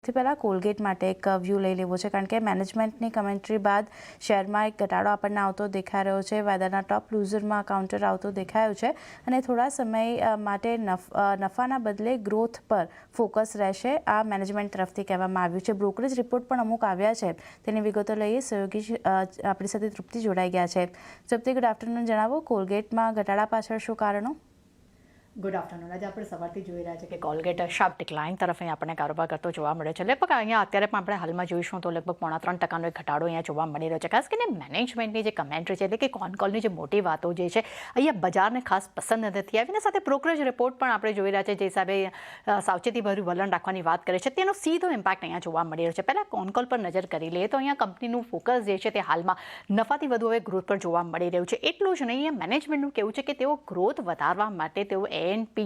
સૌથી પહેલાં કોલગેટ માટે એક વ્યૂ લઈ લેવો છે, કારણ કે મેનેજમેન્ટની કમેન્ટ્રી બાદ શેરમાં એક ઘટાડો આપણને આવતો દેખાઈ રહ્યો છે. વાયદાના ટોપ લૂઝરમાં કાઉન્ટર આવતો દેખાયો છે અને થોડા સમય માટે નફાના બદલે ગ્રોથ પર ફોકસ રહેશે, આ મેનેજમેન્ટ તરફથી કહેવામાં આવ્યું છે. બ્રોકરેજ રિપોર્ટ પણ અમુક આવ્યા છે, તેની વિગતો લઈએ. સહયોગી આપણી સાથે તૃપ્તિ જોડાઈ ગયા છે. તૃપ્તિ, ગુડ આફ્ટરનૂન. જણાવો, કોલગેટમાં ઘટાડા પાછળ શું કારણો? Good afternoon. આજે આપણે સવારથી જોઈ રહ્યા છે કે કોલગેટ શાર્પ ડિક્લાઇન તરફ અહીંયા આપણને કારોબાર કરતો જોવા મળે છે. લગભગ અહીંયા અત્યારે પણ આપણે હાલમાં જોઈશું તો લગભગ 3.5% એક ઘટાડો અહીંયા જોવા મળી રહ્યો છે. ખાસ કરીને મેનેજમેન્ટની જે કમેન્ટ્રી છે, એટલે કે કોન કોલની જે મોટી વાતો જે છે અહીંયા બજારને ખાસ પસંદ નથી આવી. અને સાથે બ્રોકરેજ રિપોર્ટ પણ આપણે જોઈ રહ્યા છે, જે હિસાબે સાવચેતીભર્યું વલણ રાખવાની વાત કરે છે, તેનો સીધો ઇમ્પેક્ટ અહીંયા જોવા મળી રહ્યો છે. પહેલાં કોન કોલ પર નજર કરી લઈએ તો અહીંયા કંપનીનું ફોકસ જે છે તે હાલમાં નફાથી વધુ હવે ગ્રોથ પર જોવા મળી રહ્યું છે. એટલું જ નહીં, અહીંયા મેનેજમેન્ટનું કહેવું છે કે તેઓ ગ્રોથ વધારવા માટે તેઓ A&P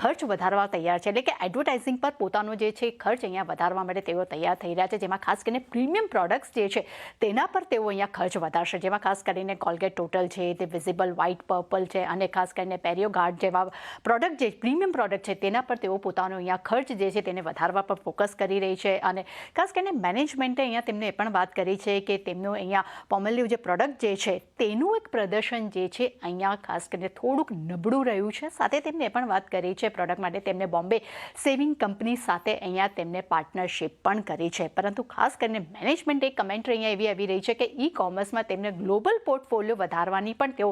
ખર્ચ વધારવા તૈયાર છે, એટલે કે એડવર્ટાઇઝિંગ પર પોતાનો જે છે ખર્ચ અહીંયા વધારવા માટે તેઓ તૈયાર થઈ રહ્યા છે. જેમાં ખાસ કરીને પ્રીમિયમ પ્રોડક્ટ્સ જે છે તેના પર તેઓ અહીંયા ખર્ચ વધારશે. જેમાં ખાસ કરીને કોલગેટ ટોટલ છે, તે વિઝિબલ વ્હાઇટ પર્પલ છે અને ખાસ કરીને પેરિયો ગાર્ડ જેવા પ્રોડક્ટ જે પ્રીમિયમ પ્રોડક્ટ છે તેના પર તેઓ પોતાનો અહીંયા ખર્ચ જે છે તેને વધારવા પર ફોકસ કરી રહી છે. અને ખાસ કરીને મેનેજમેન્ટે અહીંયા તેમને એ પણ વાત કરી છે કે તેમનું અહીંયા પોમેલિવ જે પ્રોડક્ટ જે છે તેનું એક પ્રદર્શન જે છે અહીંયા ખાસ કરીને થોડુંક નબળું રહ્યું છે. સાથે તેમને એ પણ વાત કરી છે પ્રોડક્ટ માટે તેમને બોમ્બે સેવિંગ કંપની સાથે અહીંયા તેમને પાર્ટનરશિપ પણ કરી છે. પરંતુ ખાસ કરીને મેનેજમેન્ટ એક કમેન્ટ્રી અહીંયા એવી આવી રહી છે કે ઈ કોમર્સમાં તેમને ગ્લોબલ પોર્ટફોલિયો વધારવાની પણ તેઓ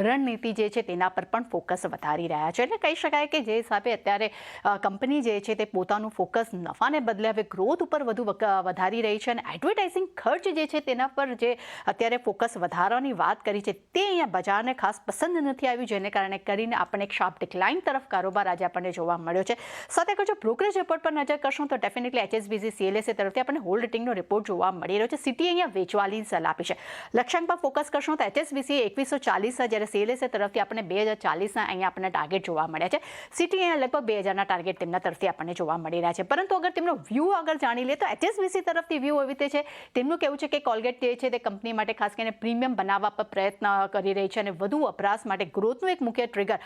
રણનીતિ જે છે તેના પર પણ ફોકસ વધારી રહ્યા છે. એટલે કહી શકાય કે જે હિસાબે અત્યારે કંપની જે છે તે પોતાનું ફોકસ નફાને બદલે હવે ગ્રોથ ઉપર વધુ વધારી રહી છે અને એડવર્ટાઇઝિંગ ખર્ચ જે છે તેના પર જે અત્યારે ફોકસ વધારવાની વાત કરી છે તે અહીંયા બજારને ખાસ પસંદ નથી આવ્યું, જેને કારણે કરીને આપણને એક શાર્પ ડિક્લાઇન તરફ કારોબાર આજે આપણને જોવા મળ્યો છે. સાથે જો બ્રોકરેજ રિપોર્ટ પર નજર કરશું તો ડેફિનેટલી HSBC CLSA તરફથી આપણને હોલ્ડ રેટિંગનો રિપોર્ટ જોવા મળી રહ્યો છે. સિટી અહીંયા વેચવાની સલાહ આપી છે. લક્ષ્યાંક પર ફોકસ કરશું તો HSBC 2140, જ્યારે CLSA તરફથી આપણને 2040ના અહીંયા આપણને ટાર્ગેટ જોવા મળ્યા છે. સિટી અહીંયા લગભગ 2000ના ટાર્ગેટ તેમના તરફથી આપણને જોવા મળી રહ્યા છે. પરંતુ અગર તેમનો વ્યૂ અગર જાણી લે તો HSBC તરફથી વ્યૂ એવી રીતે છે, તેમનું કહેવું છે કે કોલગેટ જે છે તે કંપની માટે ખાસ કરીને પ્રીમિયમ બનાવવા પર પ્રયત્ન કરી રહી છે અને વધુ વપરાશ માટે ગ્રોથનું એક મુખ્ય ટ્રિગર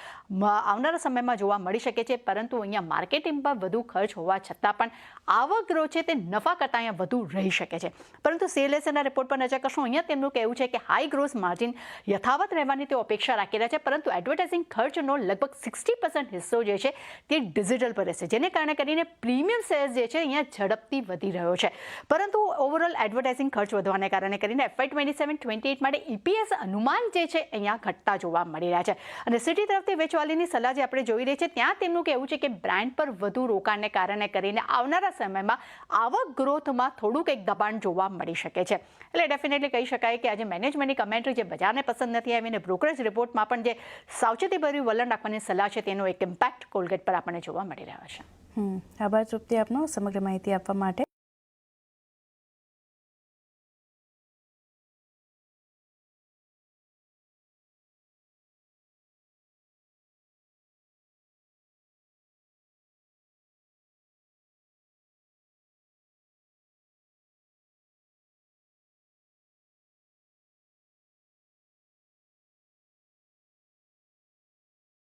આવનારા સમયમાં જોવા મળી શકે છે. પરંતુ અહીંયા માર્કેટિંગ પર વધુ ખર્ચ હોવા છતાં પણ આવક ગ્રોથ છે તે નફા કરતાં અહીંયા વધુ રહી શકે છે. પરંતુ CLSAના રિપોર્ટ પર નજર કરશું, અહીંયા તેમનું કહેવું છે કે હાઈ ગ્રોથ માર્જિન યથાવત રહેવાની તેઓ અપેક્ષા રાખી રહ્યા છે. પરંતુ એડવર્ટાઇઝિંગ ખર્ચનો લગભગ 60% હિસ્સો જે છે તે ડિજિટલ પર રહેશે, જેને કારણે કરીને પ્રીમિયમ સેલ્સ જે છે અહીંયા ઝડપથી વધી રહ્યો છે. પરંતુ ઓવરઓલ એડવર્ટાઇઝિંગ ખર્ચ વધવાને કારણે કરીને FY 27-28 માટે EPS અનુમાન જે છે અહીંયા ઘટતા જોવા મળી રહ્યા છે. અને સિટી તરફથી વેચવાલીની સલાહ જે આપણે જોઈ રહી છે ત્યાં તેમનું કહેવું છે કે બ્રાન્ડ પર વધુ રોકાણને કારણે કરીને આવનારા સમયમાં આવક ગ્રોથમાં થોડુંક એક દબાણ જોવા મળી શકે છે. એટલે ડેફિનેટલી કહી શકાય કે આજે મેનેજમેન્ટની કમેન્ટ્રી જે બજારને પસંદ નથી આવી અને બ્રોકરેજ રિપોર્ટમાં પણ જે સાવચેતીભર્યું વલણ રાખવાની સલાહ છે તેનો એક ઇમ્પેક્ટ કોલગેટ પર આપણને જોવા મળી રહ્યો છે. આભાર તૃપ્તિ આપનો સમગ્ર માહિતી આપવા માટે.